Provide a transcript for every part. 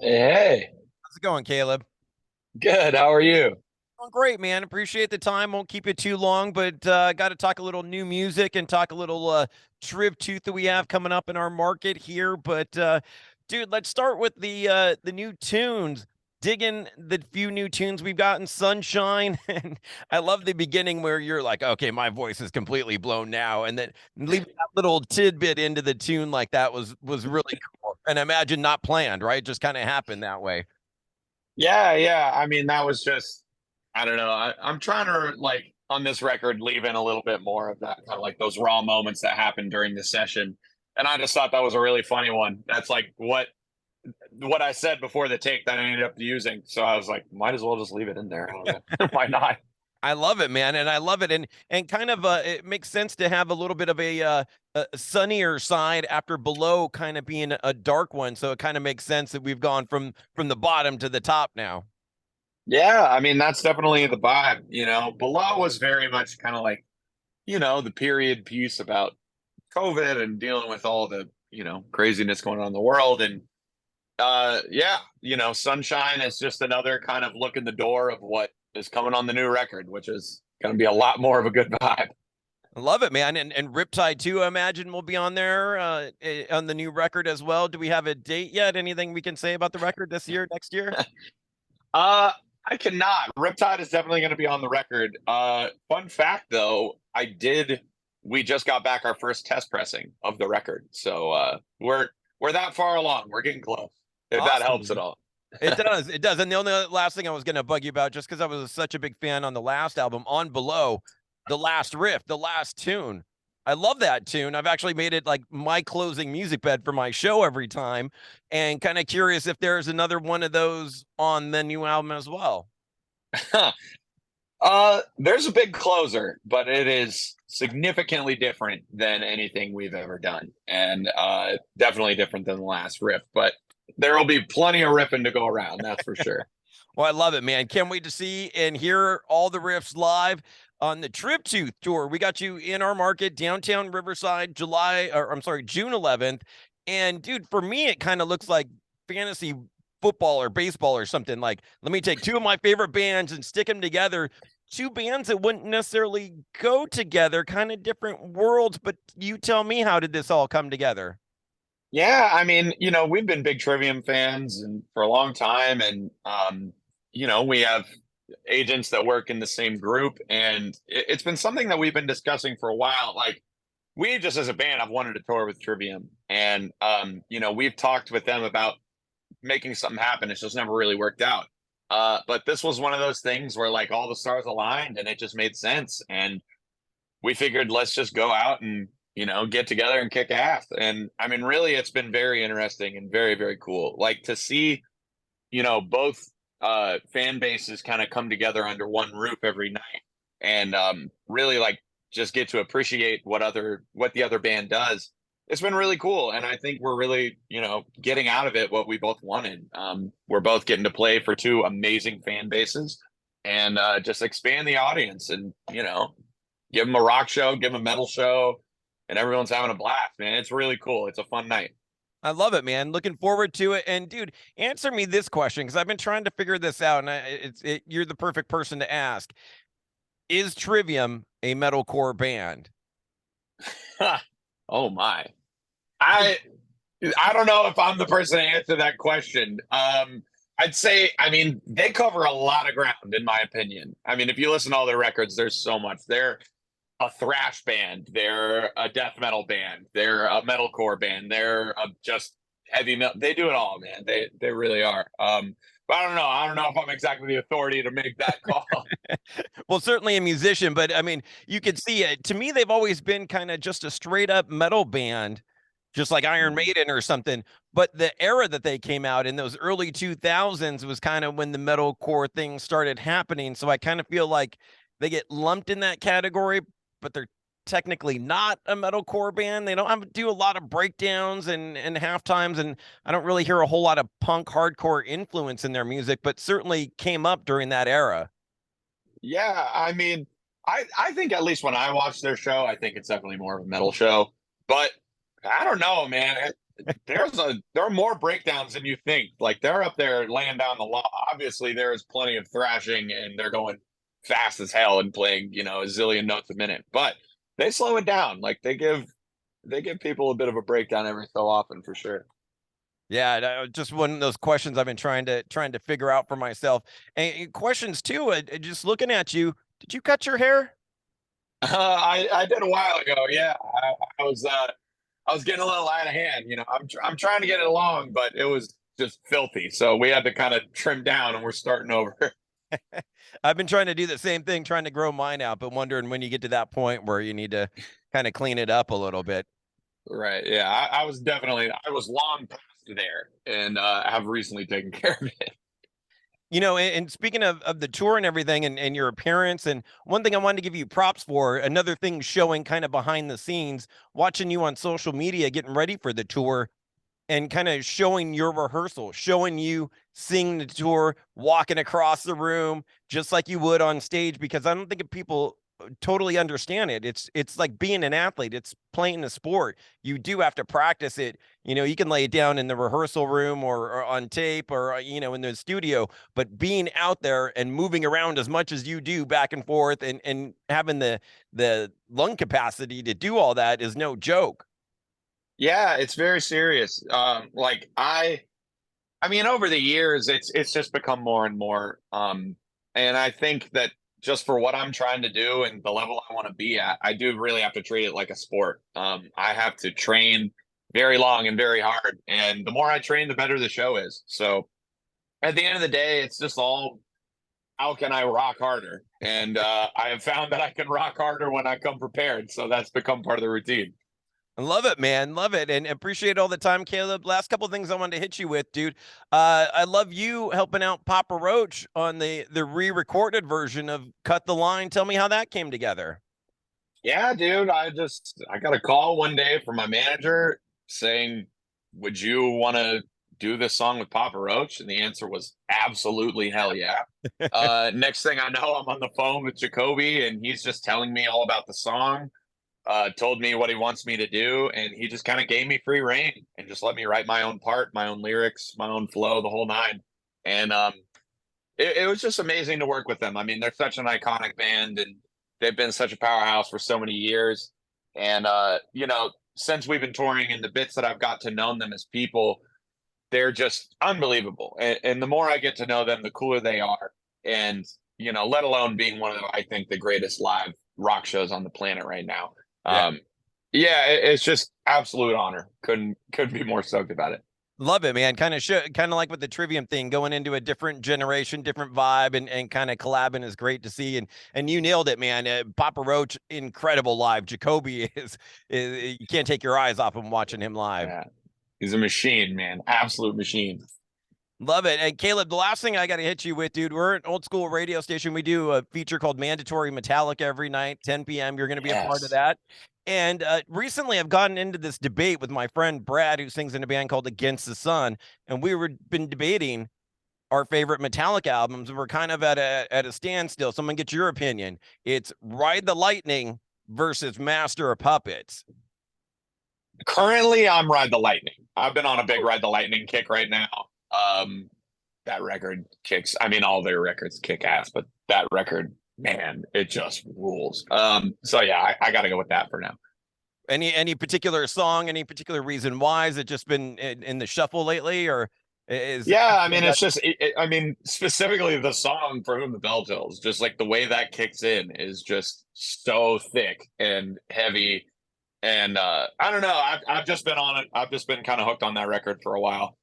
Hey, How's it going, Caleb? good. How are you? Doing great, man. Appreciate the time. Won't keep you too long, but got to talk a little new music and talk a little TrivTooth that we have coming up in our market here. But dude, let's start with the new tunes. Digging the few new tunes we've gotten, Sunshine, and I love the beginning where you're like, okay, my voice is completely blown now, and then leaving that little tidbit into the tune like that was really cool. And I imagine not planned, right? Just kind of happened that way. Yeah. I mean, that was just, I don't know. I'm trying to, like, on this record, leave in a little bit more of that kind of like those raw moments that happened during the session. And I just thought that was a really funny one. That's like what I said before the take that I ended up using. So I was like, might as well just leave it in there. I don't know. Why not? I love it, man, and I love it, and kind of it makes sense to have a little bit of a sunnier side after below kind of being a dark one. So it kind of makes sense that we've gone from the bottom to the top now. Yeah, I mean, that's definitely the vibe. Below was very much kind of like, the period piece about COVID and dealing with all the, craziness going on in the world. And yeah, Sunshine is just another kind of look in the door of what is coming on the new record, which is going to be a lot more of a good vibe. I love it, man, and Riptide 2, I imagine, will be on there on the new record as well. Do we have a date yet? Anything we can say about the record this year, next year? uh I cannot. Riptide is definitely going to be on the record. Fun fact though, we just got back our first test pressing of the record. So we're that far along. We're getting close. If that helps at Awesome. all. It does. It does. And the only last thing I was going to bug you about, just because I was such a big fan on the last album, On Below, the last riff, the last tune. I love that tune. I've actually made it like my closing music bed for my show every time. And kind of curious if there's another one of those on the new album as well. There's a big closer, but it is significantly different than anything we've ever done, and definitely different than the last riff. But there will be plenty of riffing to go around, that's for sure. Well, I love it, man. Can't wait to see and hear all the riffs live on the TrivTooth tour. We got you in our market, downtown Riverside, June 11th. And dude, for me, it kind of looks like fantasy football or baseball or something. Like, let me take two of my favorite bands and stick them together. Two bands that wouldn't necessarily go together, kind of different worlds. But you tell me, how did this all come together? Yeah, I mean, we've been big Trivium fans and for a long time, and we have agents that work in the same group, and it's been something that we've been discussing for a while. Like, we just as a band have wanted to tour with Trivium, and we've talked with them about making something happen. It's just never really worked out. But this was one of those things where like all the stars aligned and it just made sense. And we figured let's just go out and, get together and kick ass. And I mean, really, it's been very interesting and very, very cool. Like to see, both fan bases kind of come together under one roof every night and really like just get to appreciate what the other band does. It's been really cool, and I think we're really, getting out of it what we both wanted. We're both getting to play for two amazing fan bases, and just expand the audience, and give them a rock show, give them a metal show, and everyone's having a blast. Man, it's really cool. It's a fun night. I love it, man. Looking forward to it. And dude, answer me this question because I've been trying to figure this out, and you're the perfect person to ask. Is Trivium a metalcore band? Oh my. I I don't know if I'm the person to answer that question. I'd say, I mean, they cover a lot of ground, in my opinion. I mean, if you listen to all their records, there's so much. They're a thrash band, they're a death metal band, they're a metalcore band, they're just heavy metal. They do it all, man. They really are. But I don't know. I don't know if I'm exactly the authority to make that call. Well, certainly a musician, but I mean, you could see it. To me, they've always been kind of just a straight up metal band, just like Iron Maiden or something. But the era that they came out in those early 2000s was kind of when the metalcore thing started happening. So I kind of feel like they get lumped in that category, but they're technically not a metalcore band. They don't do a lot of breakdowns and half times, and I don't really hear a whole lot of punk hardcore influence in their music, but certainly came up during that era. Yeah, I mean, I think at least when I watch their show, I think it's definitely more of a metal show. But I don't know, man. there are more breakdowns than you think. Like they're up there laying down the law. Obviously, there is plenty of thrashing, and they're going fast as hell and playing, a zillion notes a minute. But they slow it down. Like they give people a bit of a breakdown every so often, for sure. Yeah, just one of those questions I've been trying to figure out for myself. And questions too. Just looking at you, did you cut your hair? I did a while ago. Yeah, I was getting a little out of hand. I'm trying to get it along, but it was just filthy. So we had to kind of trim down, and we're starting over. I've been trying to do the same thing, trying to grow mine out, but wondering when you get to that point where you need to kind of clean it up a little bit. Right. Yeah. I was long past there, and have recently taken care of it. And speaking of the tour and everything and your appearance, and one thing I wanted to give you props for, another thing showing kind of behind the scenes, watching you on social media getting ready for the tour and kind of showing your rehearsal, showing you singing the tour, walking across the room just like you would on stage, because I don't think people totally understand it. It's like being an athlete. It's playing a sport. You do have to practice it. You can lay it down in the rehearsal room or on tape or in the studio, but being out there and moving around as much as you do back and forth and having the lung capacity to do all that is no joke. Yeah, it's very serious. Like I mean, over the years, it's just become more and more. And I think that just for what I'm trying to do and the level I want to be at, I do really have to treat it like a sport. I have to train very long and very hard, and the more I train, the better the show is. So at the end of the day, it's just all how can I rock harder? And I have found that I can rock harder when I come prepared. So that's become part of the routine. Love it, man. Love it. And appreciate all the time, Caleb. Last couple of things I wanted to hit you with, dude. I love you helping out Papa Roach on the re-recorded version of Cut the Line. Tell me how that came together. Yeah, dude. I got a call one day from my manager saying, "Would you want to do this song with Papa Roach?" And the answer was absolutely hell yeah. Next thing I know, I'm on the phone with Jacoby, and he's just telling me all about the song. Told me what he wants me to do, and he just kind of gave me free reign and just let me write my own part, my own lyrics, my own flow, the whole nine. And it was just amazing to work with them. I mean, they're such an iconic band, and they've been such a powerhouse for so many years. And since we've been touring and the bits that I've got to know them as people, they're just unbelievable. And the more I get to know them, the cooler they are. And let alone being one of, I think, the greatest live rock shows on the planet right now. Yeah. Yeah, it's just absolute honor. Couldn't be more stoked about it. Love it, man. Kind of like with the Trivium thing, going into a different generation, different vibe, and kind of collabing is great to see. And you nailed it, man. Papa Roach, incredible live. Jacoby is you can't take your eyes off him watching him live. Yeah, he's a machine, man. Absolute machine. Love it. And Caleb, the last thing I got to hit you with, dude, we're an old school radio station. We do a feature called Mandatory Metallica every night, 10 p.m. You're going to be a part of that. And recently I've gotten into this debate with my friend Brad, who sings in a band called Against the Sun. And been debating our favorite Metallica albums. And we're kind of at a standstill. Someone get your opinion. It's Ride the Lightning versus Master of Puppets. Currently, I'm Ride the Lightning. I've been on a big Ride the Lightning kick right now. That record kicks. I mean, all their records kick ass, but that record, man, it just rules. So yeah, I got to go with that for now. Any particular song? Any particular reason why? Has it just been in the shuffle lately, or is? Yeah, I mean, it's just. I mean, specifically the song "For Whom the Bell Tolls," just like the way that kicks in is just so thick and heavy. And I don't know. I've just been on it. I've just been kind of hooked on that record for a while.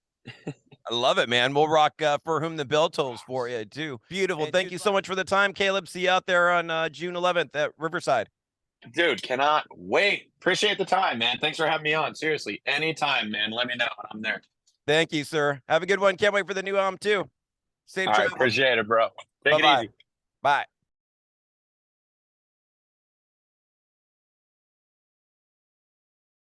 I love it, man. We'll rock For Whom the Bell Tolls for you, too. Beautiful. Thank you so much for the time, Caleb. See you out there on June 11th at Riverside. Dude, cannot wait. Appreciate the time, man. Thanks for having me on. Seriously, anytime, man. Let me know. I'm there. Thank you, sir. Have a good one. Can't wait for the new album, too. Safe travel. Appreciate it, bro. Take it easy. Bye.